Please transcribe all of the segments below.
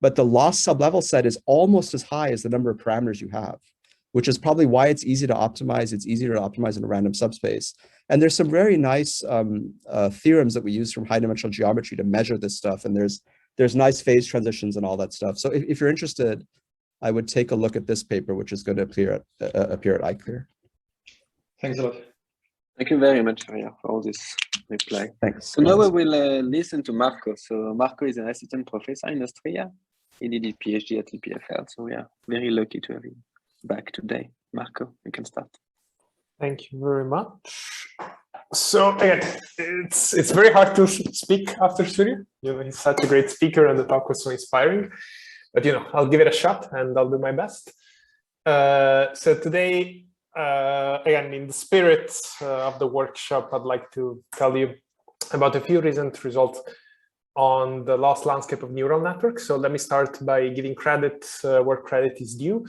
but the loss sublevel set is almost as high as the number of parameters you have, which is probably why it's easy to optimize. It's easier to optimize in a random subspace. And there's some very nice theorems that we use from high dimensional geometry to measure this stuff. And there's nice phase transitions and all that stuff. So if you're interested, I would take a look at this paper, which is going to appear at iClear. Thanks a lot. Thank you very much for all this reply. Thanks. So now we will listen to Marco. So Marco is an assistant professor in Austria. He did his PhD at EPFL. So we are very lucky to have him back today. Marco, you can start. Thank you very much. So again, it's very hard to speak after Surya. He's such a great speaker and the talk was so inspiring. But I'll give it a shot and I'll do my best. So today, again, in the spirit of the workshop, I'd like to tell you about a few recent results on the lost landscape of neural networks. So let me start by giving credit where credit is due.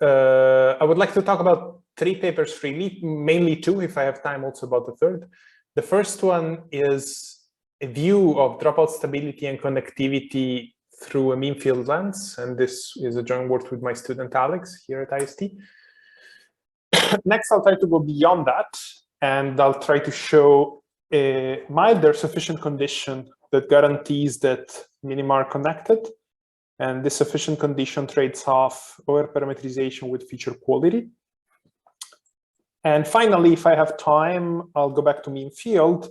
I would like to talk about 3 papers freely, mainly 2, if I have time, also about the third. The first one is a view of dropout stability and connectivity through a mean field lens, and this is a joint work with my student Alex here at IST. Next, I'll try to go beyond that, and I'll try to show a milder sufficient condition that guarantees that minima are connected, and this sufficient condition trades off over-parameterization with feature quality. And finally, if I have time, I'll go back to mean field,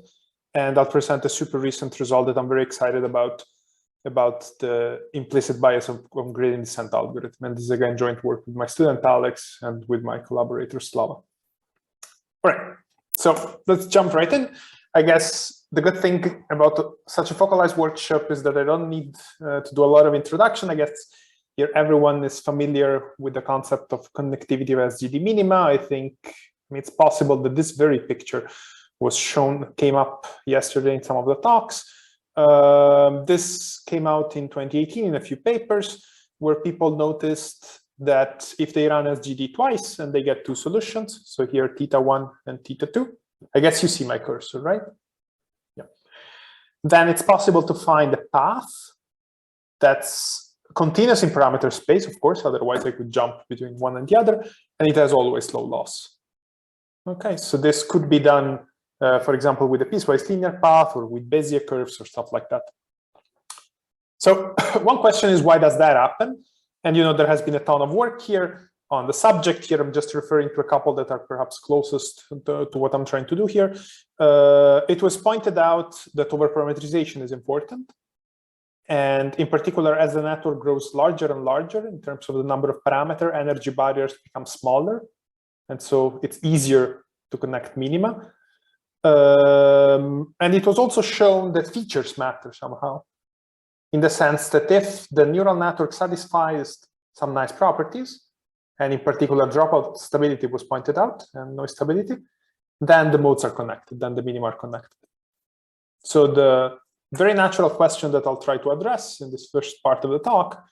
and I'll present a super recent result that I'm very excited about the implicit bias of gradient descent algorithm. And this is again joint work with my student Alex and with my collaborator Slava. All right, so let's jump right in. I guess the good thing about such a focalized workshop is that I don't need to do a lot of introduction. I guess here everyone is familiar with the concept of connectivity of SGD minima. I think it's possible that this very picture came up yesterday in some of the talks. This came out in 2018 in a few papers where people noticed that if they run SGD twice and they get 2 solutions, so here θ1 and θ2, I guess you see my cursor, right? Yeah. Then it's possible to find a path that's continuous in parameter space, of course, otherwise I could jump between one and the other, and it has always low loss. Okay, so this could be done, for example, with a piecewise linear path or with Bezier curves or stuff like that. So one question is, why does that happen? And there has been a ton of work here on the subject here. I'm just referring to a couple that are perhaps closest to what I'm trying to do here. It was pointed out that overparameterization is important. And in particular, as the network grows larger and larger in terms of the number of parameter, energy barriers become smaller. And so it's easier to connect minima. And it was also shown that features matter somehow, in the sense that if the neural network satisfies some nice properties, and in particular dropout stability was pointed out, and noise stability, then the modes are connected, then the minima are connected. So the very natural question that I'll try to address in this first part of the talk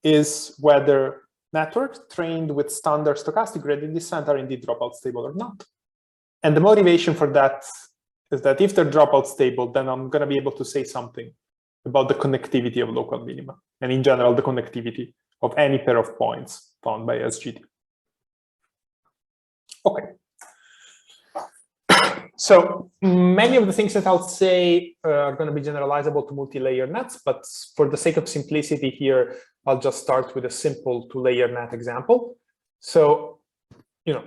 is whether networks trained with standard stochastic gradient descent are indeed dropout stable or not. And the motivation for that is that if they're dropout stable, then I'm going to be able to say something about the connectivity of local minima, and in general, the connectivity of any pair of points found by SGD. Okay. So many of the things that I'll say are going to be generalizable to multi-layer nets, but for the sake of simplicity here, I'll just start with a simple 2-layer net example. So,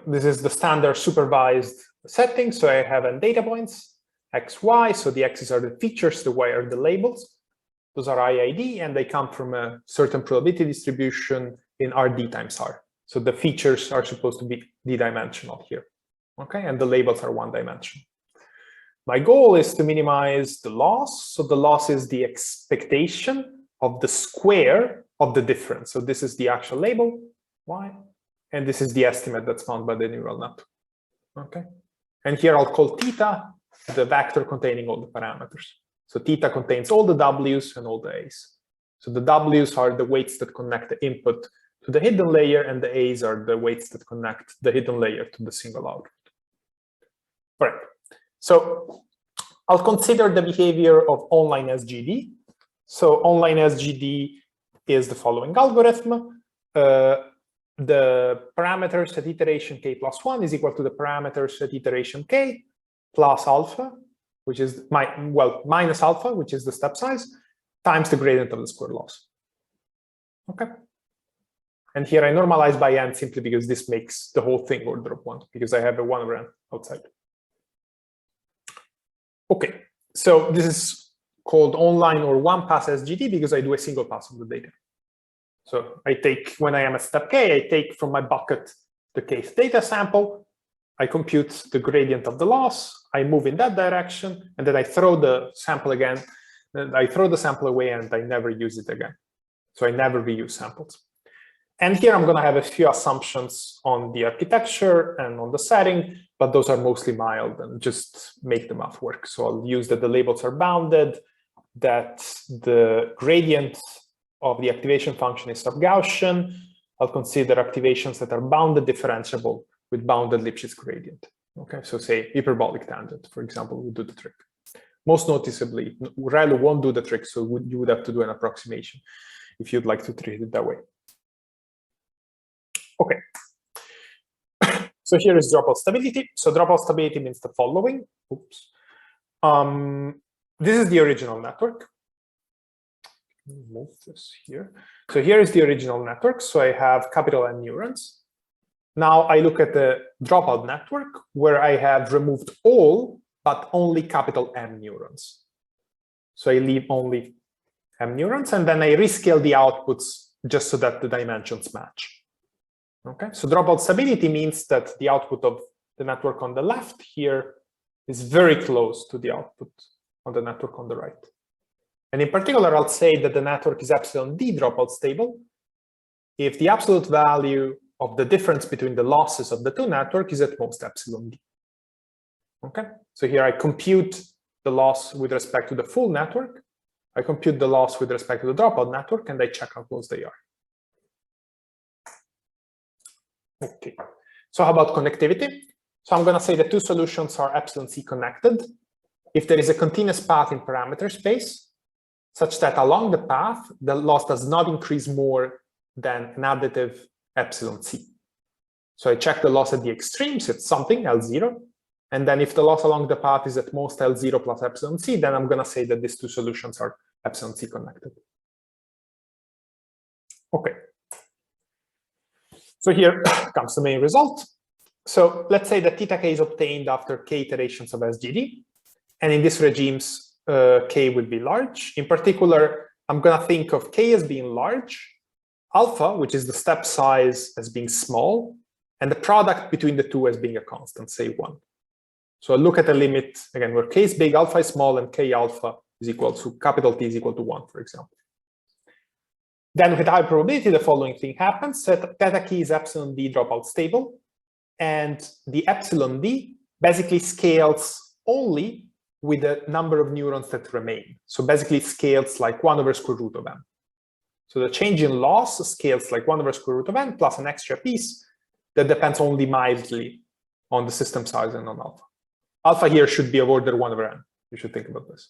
this is the standard supervised setting. So I have n data points, x, y. So the x's are the features, the y are the labels. Those are IID, and they come from a certain probability distribution in RD times R. So the features are supposed to be d-dimensional here. Okay, and the labels are 1-dimensional. My goal is to minimize the loss. So the loss is the expectation of the square of the difference. So this is the actual label, y, and this is the estimate that's found by the neural network. Okay, and here I'll call theta the vector containing all the parameters. So theta contains all the w's and all the a's. So the w's are the weights that connect the input to the hidden layer, and the a's are the weights that connect the hidden layer to the single output. All right, so I'll consider the behavior of online SGD. So online SGD is the following algorithm. The parameters at iteration k plus 1 is equal to the parameters at iteration k plus alpha, which is minus alpha, which is the step size, times the gradient of the square loss. Okay. And here I normalize by n simply because this makes the whole thing order of 1, because I have a 1/n outside. Okay, so this is called online or one-pass SGD because I do a single pass of the data. So I take, when I am at step k, I take from my bucket the kth data sample, I compute the gradient of the loss, I move in that direction, and then I throw the sample again, and I throw the sample away and I never use it again. So I never reuse samples. And here I'm going to have a few assumptions on the architecture and on the setting, but those are mostly mild and just make the math work. So I'll use that the labels are bounded, that the gradient of the activation function is sub-Gaussian. I'll consider activations that are bounded differentiable with bounded Lipschitz gradient. Okay, so say hyperbolic tangent, for example, would do the trick. Most noticeably, ReLU won't do the trick, so you would have to do an approximation if you'd like to treat it that way. Okay. So here is dropout stability. So dropout stability means the following. Oops. This is the original network. Move this here. So here is the original network. So I have capital N neurons. Now I look at the dropout network where I have removed all, but only capital M neurons. So I leave only M neurons, and then I rescale the outputs just so that the dimensions match. Okay, so dropout stability means that the output of the network on the left here is very close to the output on the network on the right. And in particular, I'll say that the network is epsilon d dropout stable if the absolute value of the difference between the losses of the two networks is at most epsilon d. Okay, so here I compute the loss with respect to the full network, I compute the loss with respect to the dropout network, and I check how close they are. Okay, so how about connectivity? So I'm going to say the two solutions are epsilon c connected if there is a continuous path in parameter space such that along the path, the loss does not increase more than an additive epsilon c. So I check the loss at the extremes, it's something, L0. And then if the loss along the path is at most L0 plus epsilon c, then I'm going to say that these two solutions are epsilon c connected. Okay. So here comes the main result. So let's say that theta k is obtained after k iterations of SGD. And in these regimes, k will be large. In particular, I'm going to think of k as being large, alpha, which is the step size, as being small, and the product between the two as being a constant, say 1. So I'll look at a limit, again, where k is big, alpha is small, and k alpha is equal to capital T is equal to 1, for example. Then with high probability, the following thing happens, that theta k is epsilon d dropout stable, and the epsilon d basically scales only with the number of neurons that remain. So basically it scales like 1 over square root of n. So the change in loss scales like 1 over square root of n plus an extra piece that depends only mildly on the system size and on alpha. Alpha here should be of order 1 over n. You should think about this.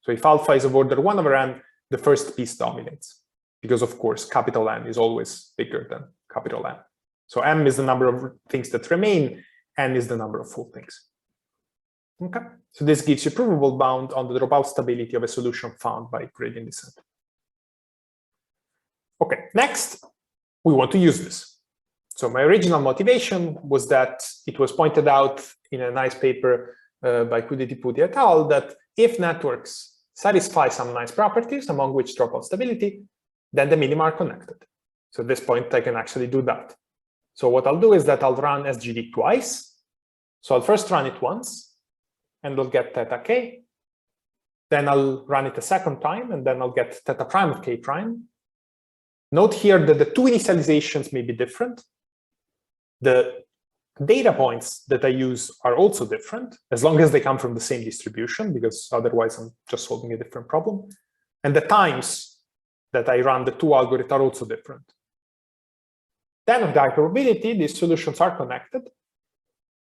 So if alpha is of order 1 over n, the first piece dominates. Because of course, capital N is always bigger than capital M. So M is the number of things that remain, N is the number of full things. Okay, so this gives you provable bound on the dropout stability of a solution found by gradient descent. Okay, next, we want to use this. So my original motivation was that it was pointed out in a nice paper by Kuditi et al. That if networks satisfy some nice properties, among which dropout stability, then the minima are connected. So at this point, I can actually do that. So what I'll do is that I'll run SGD twice. So I'll first run it once, and I'll get theta k. Then I'll run it a second time, and then I'll get theta prime of k prime. Note here that the two initializations may be different. The data points that I use are also different, as long as they come from the same distribution, because otherwise I'm just solving a different problem. And the times that I run the two algorithms are also different. Then with the high probability, these solutions are connected,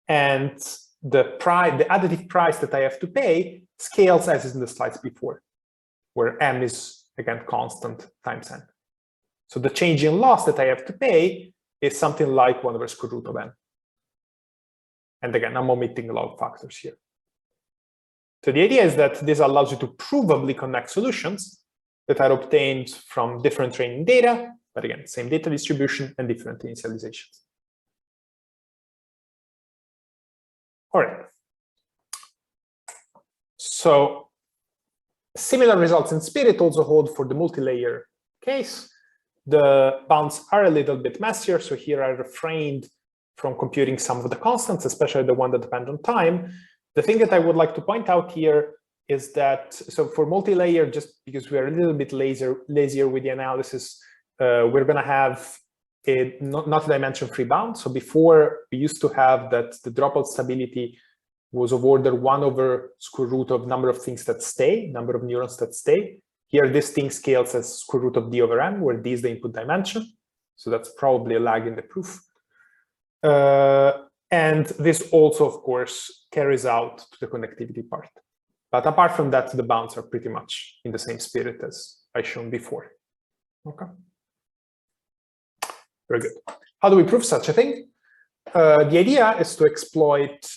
and the additive price that I have to pay scales as is in the slides before, where m is again constant times n. So the change in loss that I have to pay is something like 1 over square root of n. And again, I'm omitting log factors here. So the idea is that this allows you to provably connect solutions that are obtained from different training data, but again, same data distribution and different initializations. All right. So similar results in spirit also hold for the multi-layer case. The bounds are a little bit messier. So here I refrained from computing some of the constants, especially the one that depend on time. The thing that I would like to point out here is that, so for multi-layer, just because we are a little bit lazier with the analysis, we're going to have a not dimension-free bound. So before, we used to have that the dropout stability was of order 1 over square root of number of things that stay, number of neurons that stay. Here, this thing scales as square root of d over m, where d is the input dimension. So that's probably a lag in the proof. And this also, of course, carries out to the connectivity part. But apart from that, the bounds are pretty much in the same spirit as I shown before. Okay. Very good. How do we prove such a thing? The idea is to exploit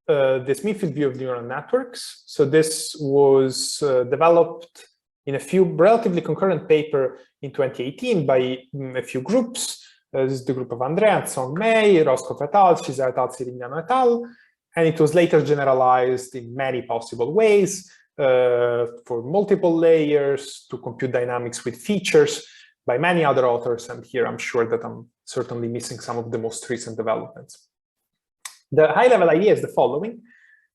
this mean-field view of neural networks. So this was developed in a few relatively concurrent paper in 2018 by a few groups. This is the group of Andrea and Song Mei, Roscoff et al., Shiza et al., Sirignano et al. And it was later generalized in many possible ways for multiple layers to compute dynamics with features by many other authors. And here I'm sure that I'm certainly missing some of the most recent developments. The high-level idea is the following,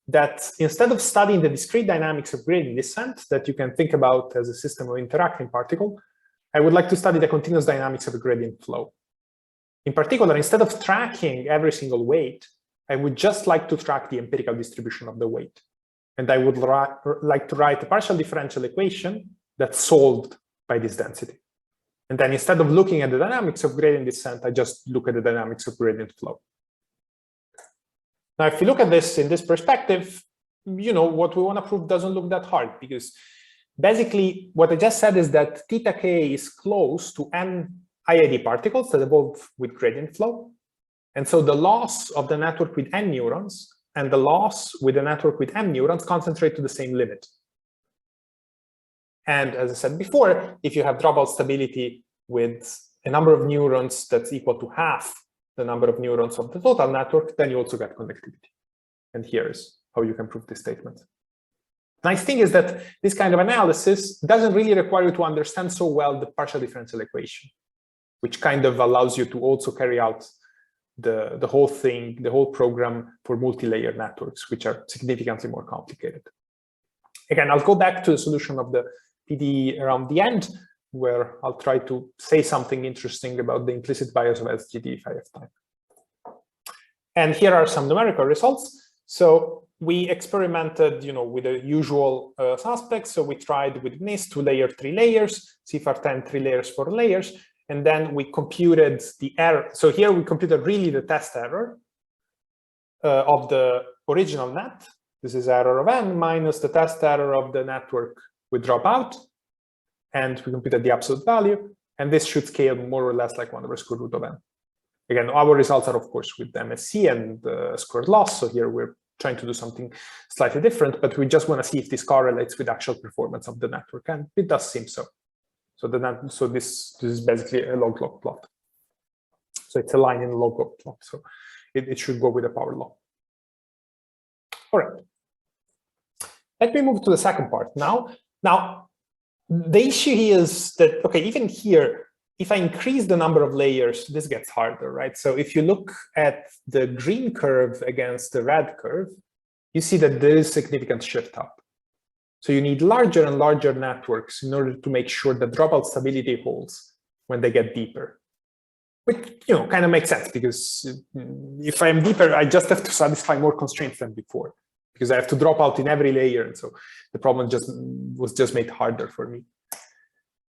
that instead of studying the discrete dynamics of gradient descent that you can think about as a system of interacting particle, I would like to study the continuous dynamics of a gradient flow. In particular, instead of tracking every single weight, I would just like to track the empirical distribution of the weight. And I would like to write a partial differential equation that's solved by this density. And then instead of looking at the dynamics of gradient descent, I just look at the dynamics of gradient flow. Now, if you look at this in this perspective, you know, what we want to prove doesn't look that hard, because basically what I just said is that theta k is close to n IID particles that evolve with gradient flow. And so the loss of the network with n neurons and the loss with the network with m neurons concentrate to the same limit. And as I said before, if you have dropout stability with a number of neurons that's equal to half the number of neurons of the total network, then you also get connectivity. And here's how you can prove this statement. Nice thing is that this kind of analysis doesn't really require you to understand so well the partial differential equation, which kind of allows you to also carry out the whole thing, the whole program for multi-layer networks, which are significantly more complicated. Again, I'll go back to the solution of the PDE around the end, where I'll try to say something interesting about the implicit bias of SGD if I have time. And here are some numerical results. So we experimented, you know, with the usual suspects. So we tried with NIST 2-layer, 3 layers, CFAR10, 3 layers, 4 layers. And then we computed the error. So here we computed really the test error of the original net. This is error of n minus the test error of the network with dropout. And we computed the absolute value. And this should scale more or less like 1 over square root of n. Again, our results are, of course, with MSE and squared loss. So here we're trying to do something slightly different, but we just want to see if this correlates with actual performance of the network. And it does seem so. So this is basically a log-log plot. So it's a line in a log-log plot. So it should go with the power law. All right. Let me move to the second part now. Now, the issue here is that, okay, even here, if I increase the number of layers, this gets harder, right? So if you look at the green curve against the red curve, you see that there is significant shift up. So you need larger and larger networks in order to make sure that dropout stability holds when they get deeper. Which, you know, kind of makes sense, because if I'm deeper, I just have to satisfy more constraints than before, because I have to drop out in every layer. And so the problem was just made harder for me.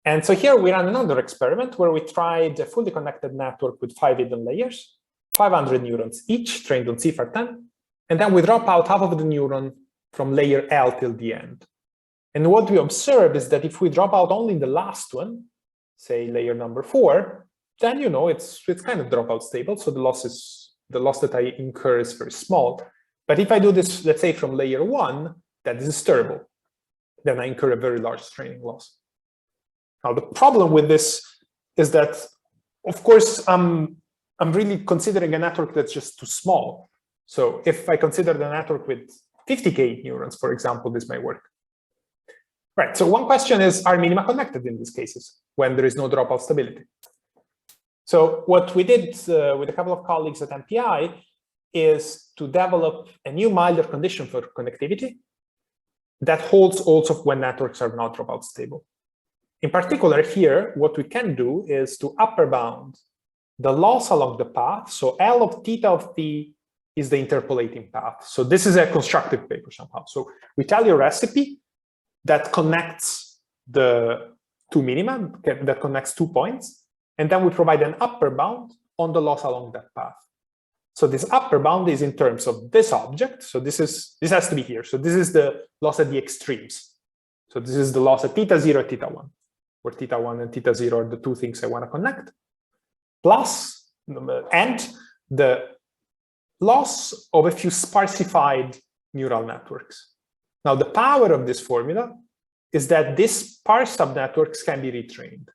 And so here we ran another experiment where we tried a fully connected network with 5 hidden layers, 500 neurons each, trained on CFAR10. And then we drop out half of the neuron from layer L till the end. And what we observe is that if we drop out only the last one, say layer number 4, then you know it's kind of dropout stable. So the loss that I incur is very small. But if I do this, let's say from layer 1, that is disturbable. Then I incur a very large training loss. Now the problem with this is that, of course, I'm really considering a network that's just too small. So if I consider the network with 50K neurons, for example, this may work. Right, so one question is, are minima connected in these cases when there is no dropout stability? So what we did with a couple of colleagues at MPI is to develop a new milder condition for connectivity that holds also when networks are not dropout stable. In particular here, what we can do is to upper bound the loss along the path. So L of theta of t is the interpolating path. So this is a constructive paper somehow. So we tell you a recipe that connects the two minima, that connects 2 points, and then we provide an upper bound on the loss along that path. So this upper bound is in terms of this object. So this has to be here. So this is the loss at the extremes. So this is the loss at theta 0, theta 1, where theta 1 and theta 0 are the two things I want to connect, plus and the loss of a few sparsified neural networks. Now the power of this formula is that these sparse subnetworks can be retrained.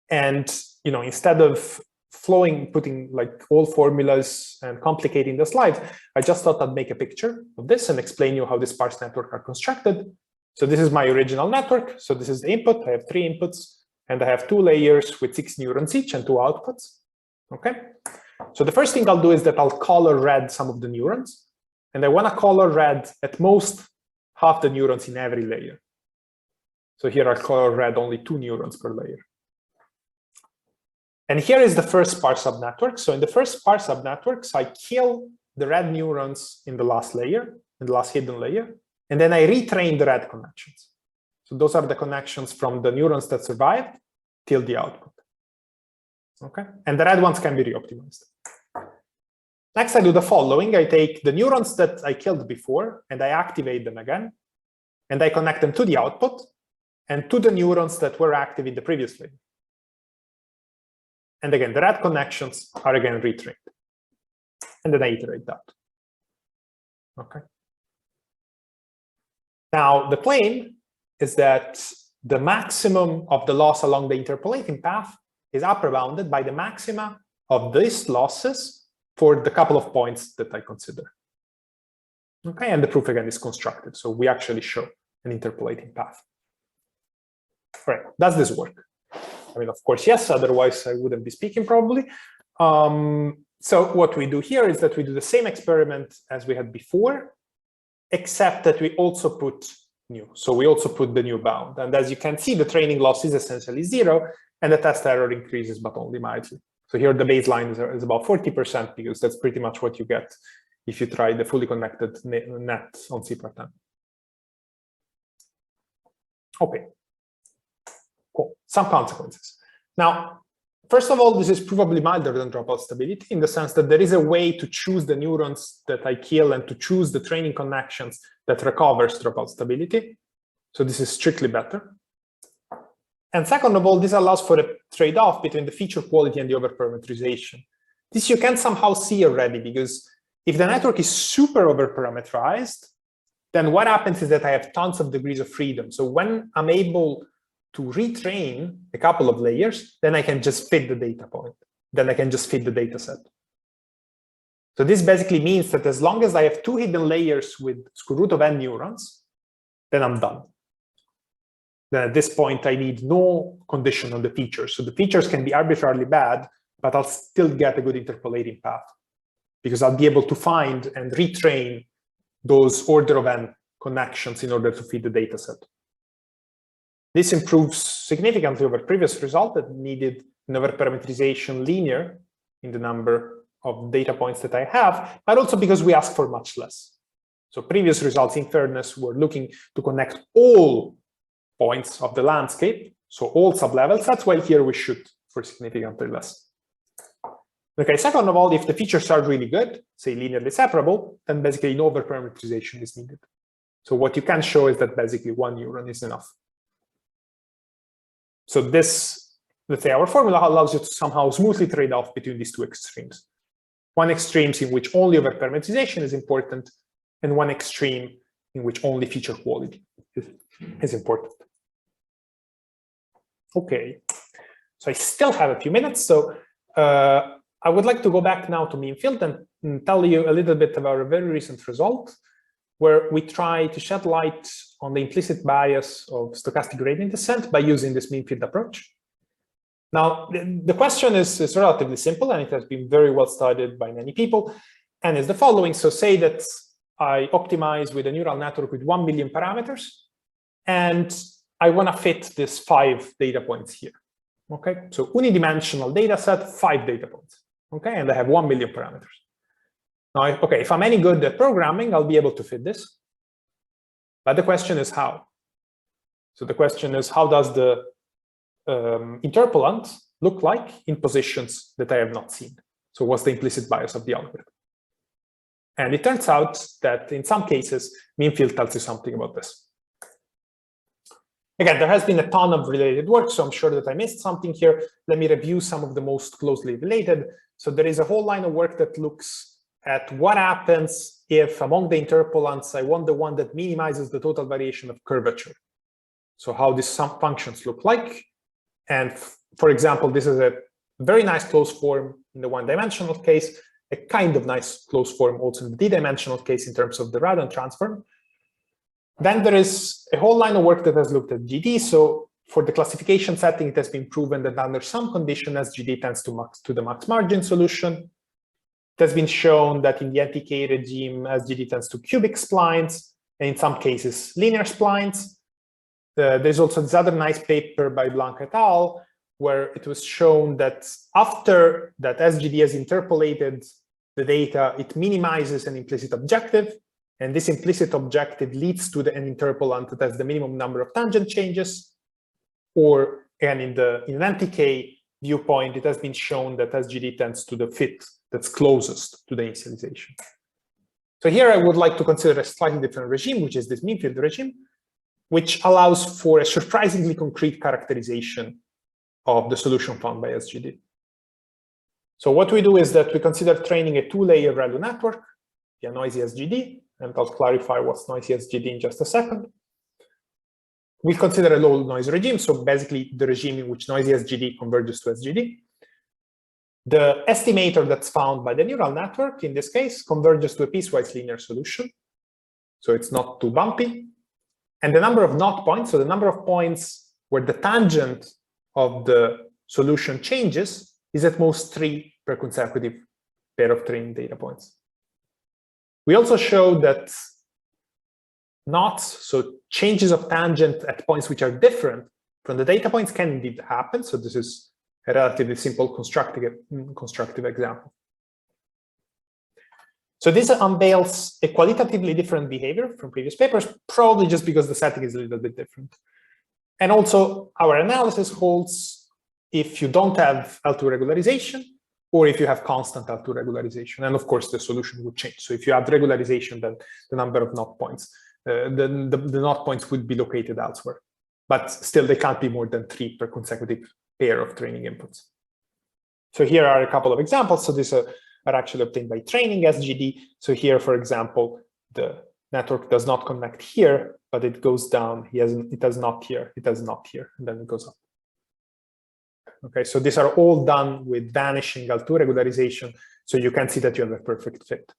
And instead of putting like all formulas and complicating the slides, I just thought I'd make a picture of this and explain you how the sparse networks are constructed. So this is my original network. So this is the input. I have 3 inputs, and I have 2 layers with 6 neurons each and 2 outputs. Okay. So the first thing I'll do is that I'll color red some of the neurons, and I want to color red at most half the neurons in every layer. So here I'll color red only 2 neurons per layer. And here is the first sparse subnetwork. So in the first sparse subnetworks, I kill the red neurons in the last layer, in the last hidden layer, and then I retrain the red connections. So those are the connections from the neurons that survived till the output. Okay, and the red ones can be reoptimized. Next, I do the following. I take the neurons that I killed before, and I activate them again, and I connect them to the output and to the neurons that were active in the previous layer. And again, the red connections are again retrained. And then I iterate that. Okay. Now, the claim is that the maximum of the loss along the interpolating path is upper bounded by the maxima of these losses for the couple of points that I consider. Okay, and the proof again is constructed. So we actually show an interpolating path. All right, does this work? I mean, of course, yes, otherwise I wouldn't be speaking probably. So what we do here is that we do the same experiment as we had before, except that we also put new. So we also put the new bound. And as you can see, the training loss is essentially 0, and the test error increases, but only mildly. So here the baseline is about 40%, because that's pretty much what you get if you try the fully connected net on CPRT. Okay. Cool. Some consequences. Now, first of all, this is provably milder than dropout stability in the sense that there is a way to choose the neurons that I kill and to choose the training connections that recovers dropout stability. So this is strictly better. And second of all, this allows for a trade-off between the feature quality and the overparameterization. This you can somehow see already, because if the network is super overparameterized, then what happens is that I have tons of degrees of freedom. So when I'm able to retrain a couple of layers, then I can just fit the data point. Then I can just fit the data set. So this basically means that as long as I have 2 hidden layers with square root of n neurons, then I'm done. Then at this point, I need no condition on the features. So the features can be arbitrarily bad, but I'll still get a good interpolating path, because I'll be able to find and retrain those order of n connections in order to feed the data set. This improves significantly over previous result that needed an overparameterization linear in the number of data points that I have, but also because we ask for much less. So previous results, in fairness, were looking to connect all points of the landscape, so all sublevels. That's why here we shoot for significantly less. Okay, second of all, if the features are really good, say linearly separable, then basically no overparameterization is needed. So what you can show is that basically 1 neuron is enough. So this let's say our formula allows you to somehow smoothly trade off between these two extremes. One extreme in which only over-parameterization is important, and one extreme in which only feature quality is important. Okay, so I still have a few minutes. So I would like to go back now to mean field and tell you a little bit about a very recent result where we try to shed light on the implicit bias of stochastic gradient descent by using this mean field approach. Now, the question is relatively simple, and it has been very well studied by many people, and is the following. So say that I optimize with a neural network with 1 million parameters, and I want to fit this 5 data points here. Okay, so unidimensional data set, 5 data points. Okay, and I have 1 million parameters. Now, okay, if I'm any good at programming, I'll be able to fit this. But the question is how. So the question is, how does the interpolant look like in positions that I have not seen? So what's the implicit bias of the algorithm? And it turns out that in some cases, mean field tells you something about this. Again, there has been a ton of related work, so I'm sure that I missed something here. Let me review some of the most closely related. So there is a whole line of work that looks at what happens if among the interpolants, I want the one that minimizes the total variation of curvature. So how these some functions look like. And for example, this is a very nice closed form in the one-dimensional case, a kind of nice closed form also in the d-dimensional case in terms of the Radon transform. Then there is a whole line of work that has looked at GD. So for the classification setting, it has been proven that under some condition, SGD tends to the max margin solution. It has been shown that in the NTK regime, SGD tends to cubic splines, and in some cases, linear splines. There's also this other nice paper by Blanc et al., where it was shown that after that SGD has interpolated the data, it minimizes an implicit objective. And this implicit objective leads to an interpolant that has the minimum number of tangent changes. Or, and in an NTK viewpoint, it has been shown that SGD tends to the fit that's closest to the initialization. So here I would like to consider a slightly different regime, which is this mean field regime, which allows for a surprisingly concrete characterization of the solution found by SGD. So what we do is that we consider training a 2-layer ReLU network via noisy SGD, and I'll clarify what's noisy SGD in just a second. We consider a low noise regime, so basically the regime in which noisy SGD converges to SGD. The estimator that's found by the neural network, in this case, converges to a piecewise linear solution, so it's not too bumpy. And the number of knot points, so the number of points where the tangent of the solution changes, is at most 3 per consecutive pair of training data points. We also showed that knots, so changes of tangent at points which are different from the data points, can indeed happen. So this is a relatively simple constructive example. So this unveils a qualitatively different behavior from previous papers, probably just because the setting is a little bit different. And also our analysis holds if you don't have L2 regularization or if you have constant L2 regularization. And of course, the solution would change. So if you add regularization, then the number of knot points, the knot points would be located elsewhere. But still, they can't be more than 3 per consecutive pair of training inputs. So here are a couple of examples. So these are actually obtained by training SGD. So here, for example, the network does not connect here, but it goes down. It does not here, it does not here, and then it goes up. Okay, so these are all done with vanishing L2 regularization. So you can see that you have a perfect fit.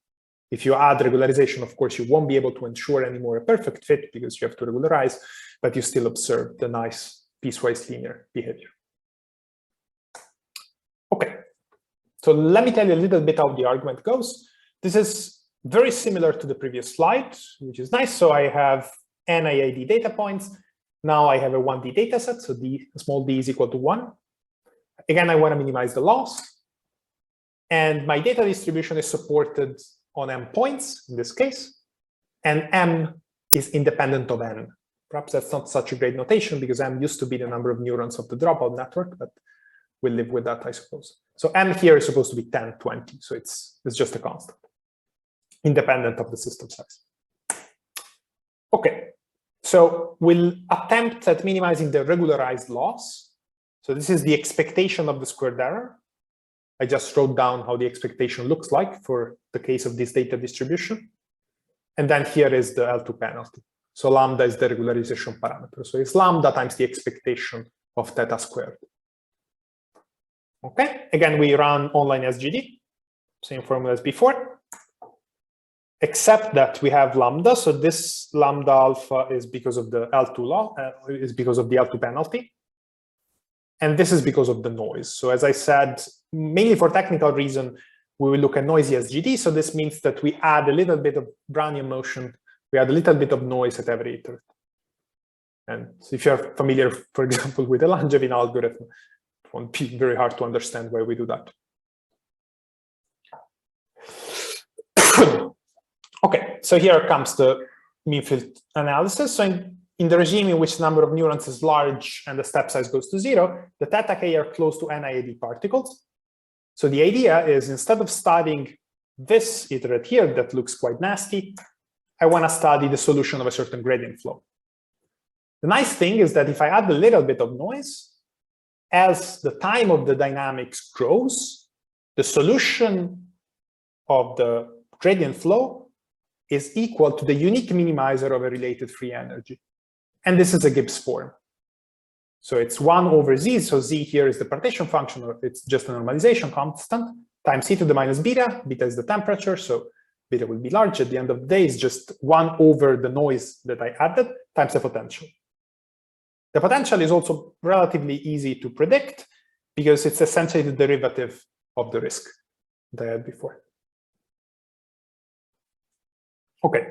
If you add regularization, of course, you won't be able to ensure anymore a perfect fit because you have to regularize, but you still observe the nice piecewise linear behavior. Okay, so let me tell you a little bit how the argument goes. This is very similar to the previous slide, which is nice. So I have NIID data points. Now I have a 1D data set, so small d is equal to 1. Again, I want to minimize the loss. And my data distribution is supported on M points in this case. And M is independent of N. Perhaps that's not such a great notation because M used to be the number of neurons of the dropout network, but we'll live with that, I suppose. So M here is supposed to be 10, 20. So it's just a constant, independent of the system size. Okay, so we'll attempt at minimizing the regularized loss. So this is the expectation of the squared error. I just wrote down how the expectation looks like for the case of this data distribution. And then here is the L2 penalty. So lambda is the regularization parameter. So it's lambda times the expectation of theta squared. Okay, again, we run online SGD, same formula as before, except that we have lambda. So this lambda alpha is because of the L2 law, is because of the L2 penalty. And this is because of the noise. So as I said, mainly for technical reason, we will look at noisy SGD. So this means that we add a little bit of Brownian motion. We add a little bit of noise at every iterate. And if you're familiar, for example, with the Langevin algorithm, it won't be very hard to understand why we do that. Okay, so here comes the mean field analysis. So in the regime in which the number of neurons is large and the step size goes to 0, the theta k are close to NIAD particles. So the idea is, instead of studying this iterate here that looks quite nasty, I want to study the solution of a certain gradient flow. The nice thing is that if I add a little bit of noise, as the time of the dynamics grows, the solution of the gradient flow is equal to the unique minimizer of a related free energy. And this is a Gibbs form. So it's 1 over z. So z here is the partition function, or it's just a normalization constant, times e to the minus beta. Beta is the temperature, so beta will be large. At the end of the day, it's just 1 over the noise that I added times the potential. The potential is also relatively easy to predict because it's essentially the derivative of the risk that I had before. Okay,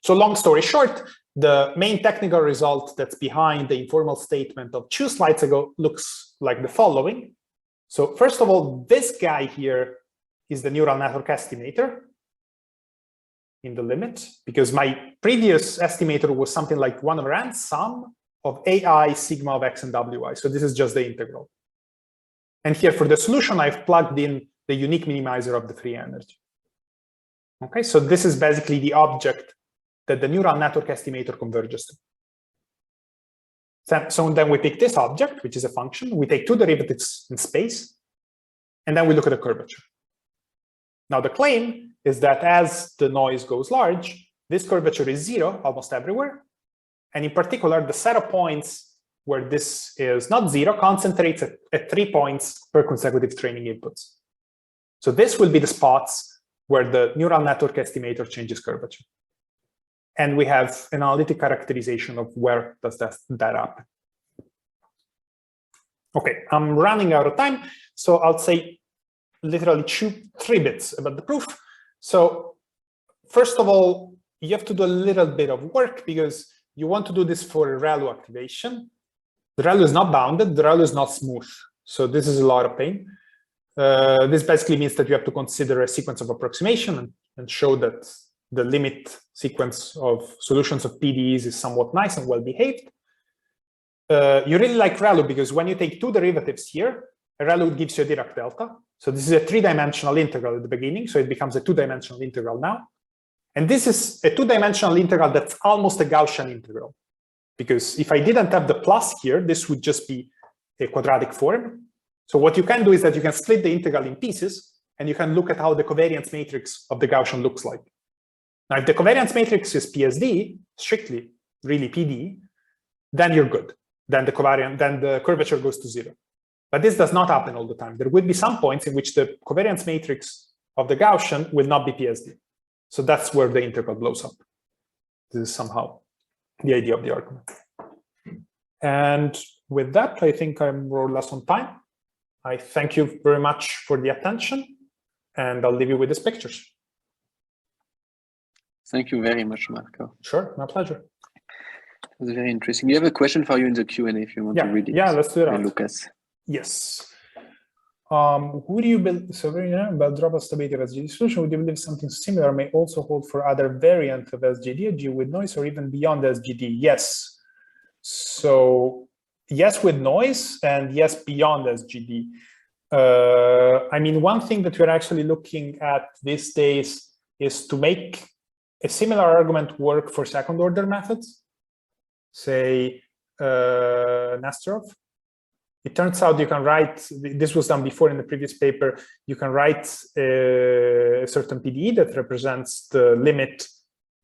so long story short, the main technical result that's behind the informal statement of 2 slides ago looks like the following. So first of all, this guy here is the neural network estimator in the limit, because my previous estimator was something like 1 over n sum of ai sigma of x and wi. So this is just the integral. And here for the solution, I've plugged in the unique minimizer of the free energy. Okay, so this is basically the object that the neural network estimator converges to. So then we pick this object, which is a function. We take 2 derivatives in space, and then we look at the curvature. Now, the claim is that as the noise goes large, this curvature is 0 almost everywhere. And in particular, the set of points where this is not 0 concentrates at 3 points per consecutive training inputs. So this will be the spots where the neural network estimator changes curvature. And we have an analytic characterization of where does that happen. Okay, I'm running out of time, so I'll say literally 3 bits about the proof. So first of all, you have to do a little bit of work because you want to do this for a ReLU activation. The ReLU is not bounded, the ReLU is not smooth. So this is a lot of pain. This basically means that you have to consider a sequence of approximation and show that the limit sequence of solutions of PDEs is somewhat nice and well behaved. You really like ReLU because when you take 2 derivatives here, ReLU gives you a Dirac delta. So this is a 3-dimensional integral at the beginning, so it becomes a 2-dimensional integral now. And this is a 2-dimensional integral that's almost a Gaussian integral. Because if I didn't have the plus here, this would just be a quadratic form. So what you can do is that you can split the integral in pieces, and you can look at how the covariance matrix of the Gaussian looks like. Now, if the covariance matrix is PSD, strictly, really PD, then you're good. Then the curvature goes to 0. But this does not happen all the time. There would be some points in which the covariance matrix of the Gaussian will not be PSD. So that's where the integral blows up. This is somehow the idea of the argument. And with that, I think I'm more or less on time. I thank you very much for the attention, and I'll leave you with these pictures. Thank you very much, Marco. Sure, my pleasure. It was very interesting. We have a question for you in the Q&A if you want to read it. Yeah, let's do that. Lucas. Yes. Who do you build? So very about dropout stability of SGD solution. Would you believe something similar may also hold for other variant of SGD, with noise, or even beyond SGD? Yes. So yes, with noise, and yes, beyond SGD. I mean, one thing that we're actually looking at these days is to make a similar argument work for second-order methods, say Nesterov. it turns out you can write, this was done before in the previous paper, you can write a certain PDE that represents the limit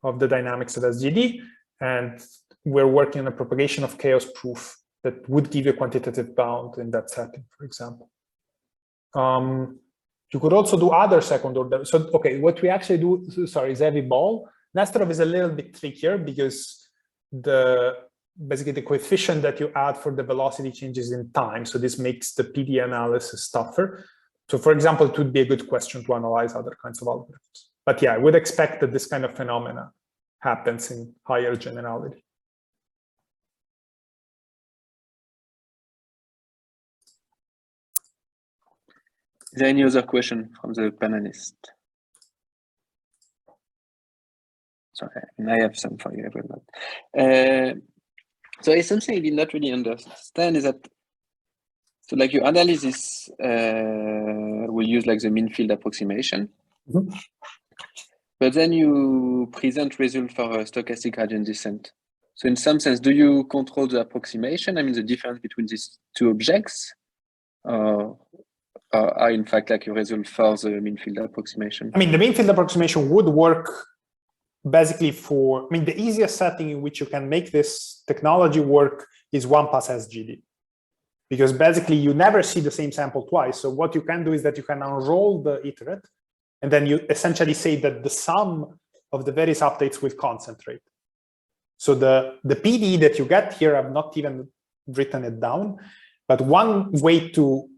of the dynamics of SGD, and we're working on a propagation of chaos proof that would give you a quantitative bound in that setting, for example. You could also do other second order. So, okay, what we actually do, sorry, is heavy ball. Nesterov is a little bit trickier because basically the coefficient that you add for the velocity changes in time. So this makes the PD analysis tougher. So for example, it would be a good question to analyze other kinds of algorithms. But yeah, I would expect that this kind of phenomena happens in higher generality. Is there any other question from the panelists? Sorry, and I have some for you, everyone. So it's something I did not really understand is that, so like your analysis will use like the mean field approximation, but then you present result for a stochastic gradient descent. So in some sense, do you control the approximation? I mean, the difference between these two objects, or are in fact like your result for the mean field approximation? I mean, the mean field approximation would work basically for, I mean, the easiest setting in which you can make this technology work is 1 plus SGD. Because basically you never see the same sample twice. So what you can do is that you can unroll the iterate, and then you essentially say that the sum of the various updates will concentrate. So the PD that you get here, I've not even written it down, but one way to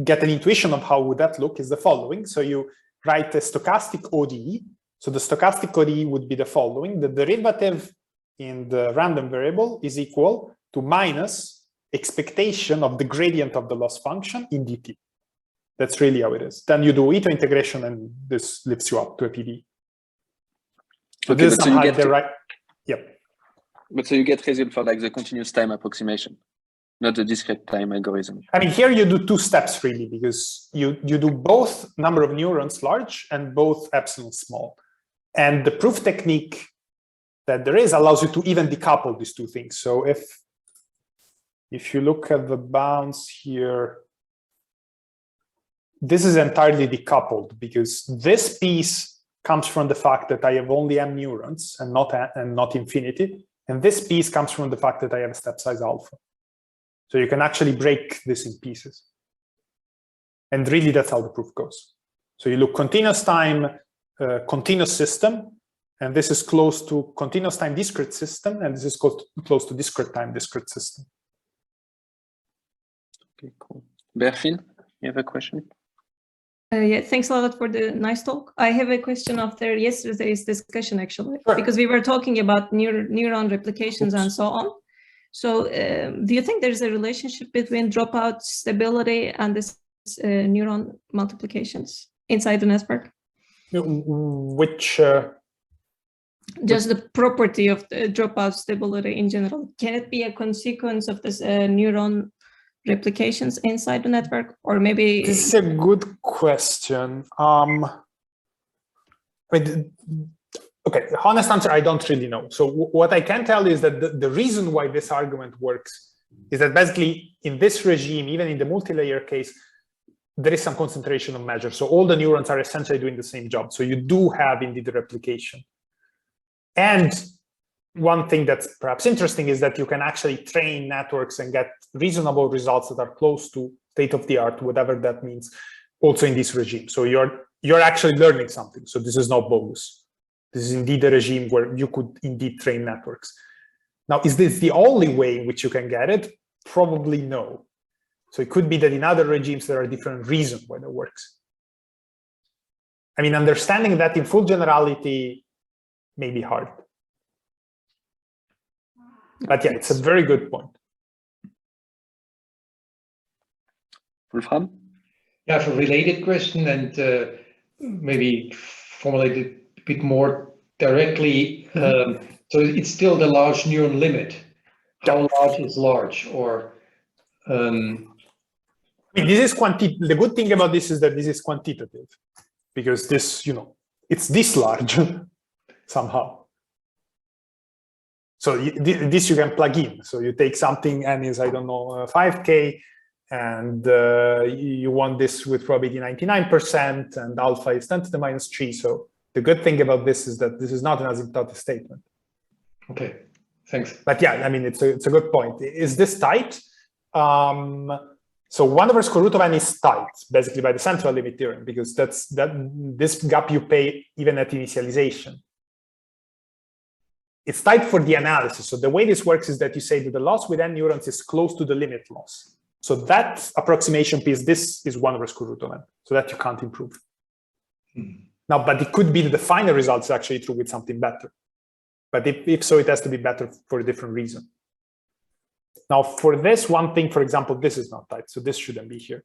get an intuition of how would that look is the following. So you write a stochastic ODE. So the stochastic ODE would be the following. The derivative in the random variable is equal to minus expectation of the gradient of the loss function in dt. That's really how it is. Then you do Ito integration, and this lifts you up to a PD. So okay, this is somehow the right. Yep. But so you get result for like the continuous time approximation, not the discrete time algorithm. I mean, here you do two steps really, because you do both number of neurons large and both epsilon small. And the proof technique that there is allows you to even decouple these two things. So if you look at the bounds here, this is entirely decoupled because this piece comes from the fact that I have only m neurons and not infinity. And this piece comes from the fact that I have a step size alpha. So you can actually break this in pieces. And really that's how the proof goes. So you look continuous time, continuous system, and this is close to continuous time discrete system, and this is close to discrete time discrete system. Okay, cool. Berfin, you have a question? Yeah, thanks a lot for the nice talk. I have a question after yesterday's discussion, actually, Sure. Because we were talking about neuron replications and so on. So do you think there's a relationship between dropout stability and this neuron multiplications inside the network? Which? Just the property of the dropout stability in general. Can it be a consequence of this neuron replications inside the network, or maybe? This is a good question. Okay, honest answer, I don't really know. So what I can tell is that the reason why this argument works is that basically in this regime, even in the multi-layer case, there is some concentration of measures. So all the neurons are essentially doing the same job. So you do have indeed replication. And one thing that's perhaps interesting is that you can actually train networks and get reasonable results that are close to state of the art, whatever that means, also in this regime. So you're actually learning something. So this is not bogus. This is indeed a regime where you could indeed train networks. Now, is this the only way in which you can get it? Probably no. So it could be that in other regimes, there are different reasons why that works. I mean, understanding that in full generality may be hard. But yeah, it's a very good point. Wolfram? Yeah, for a related question and maybe formulate it a bit more directly. So it's still the large neuron limit. How large is large? Or I mean, this is the good thing about this is that this is quantitative, because this, it's this large somehow. So this you can plug in. So you take something n is, I don't know, 5K, and you want this with probability 99%, and alpha is 10 to the minus 3. So the good thing about this is that this is not an asymptotic statement. Okay, thanks. But yeah, I mean, it's a good point. Is this tight? So 1 over square root of n is tight, basically by the central limit theorem, because this gap you pay even at initialization. It's tight for the analysis. So the way this works is that you say that the loss with n neurons is close to the limit loss. So that approximation piece, this is 1 over square root of n. So that you can't improve. Now, but it could be that the final result is actually true with something better. But if so, it has to be better for a different reason. Now, for this one thing, for example, this is not tight. So this shouldn't be here.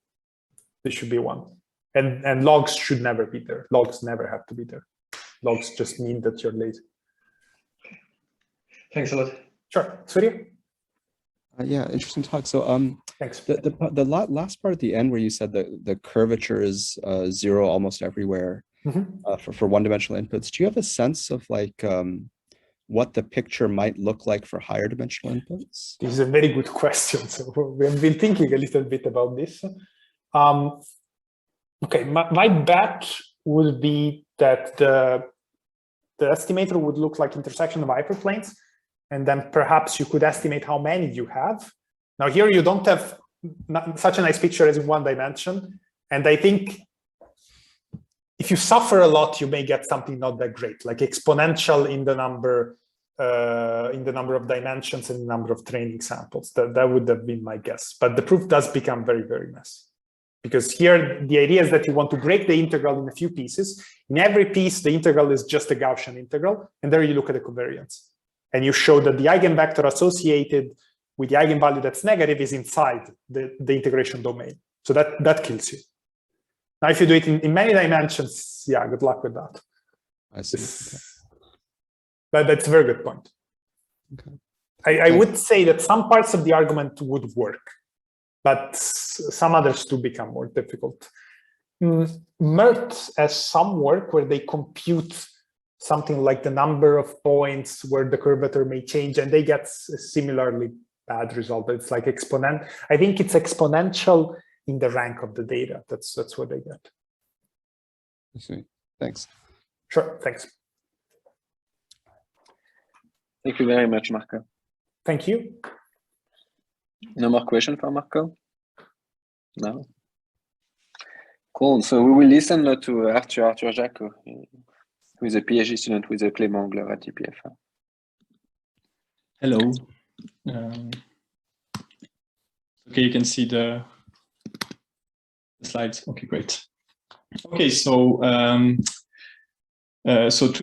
This should be 1. And logs should never be there. Logs never have to be there. Logs just mean that you're lazy. Thanks a lot. Sure. Surya? Yeah, interesting talk. So Thanks. the last part at the end where you said that the curvature is 0 almost everywhere for one-dimensional inputs, do you have a sense of like what the picture might look like for higher dimensional inputs? This is a very good question. So we've been thinking a little bit about this. Okay, my bet would be that the estimator would look like intersection of hyperplanes, and then perhaps you could estimate how many you have. Now here you don't have such a nice picture as in one dimension, and I think if you suffer a lot, you may get something not that great, like exponential in the number of dimensions and the number of training samples. That would have been my guess. But the proof does become very, very messy. Because here, the idea is that you want to break the integral in a few pieces. In every piece, the integral is just a Gaussian integral. And there you look at the covariance. And you show that the eigenvector associated with the eigenvalue that's negative is inside the integration domain. So that kills you. Now, if you do it in many dimensions, yeah, good luck with that. I see. Okay. But that's a very good point. Okay. I would say that some parts of the argument would work, but some others do become more difficult. MERT has some work where they compute something like the number of points where the curvature may change, and they get a similarly bad result. It's like exponent. I think it's exponential in the rank of the data. That's what they get. I see. Thanks. Sure. Thanks. Thank you very much, Marco. Thank you. No more questions for Marco? No? Cool. So we will listen now to Arthur Jacot, who is a PhD student with Clément Angler at EPFL. Hello. Okay, you can see the slides. Okay, great. Okay, so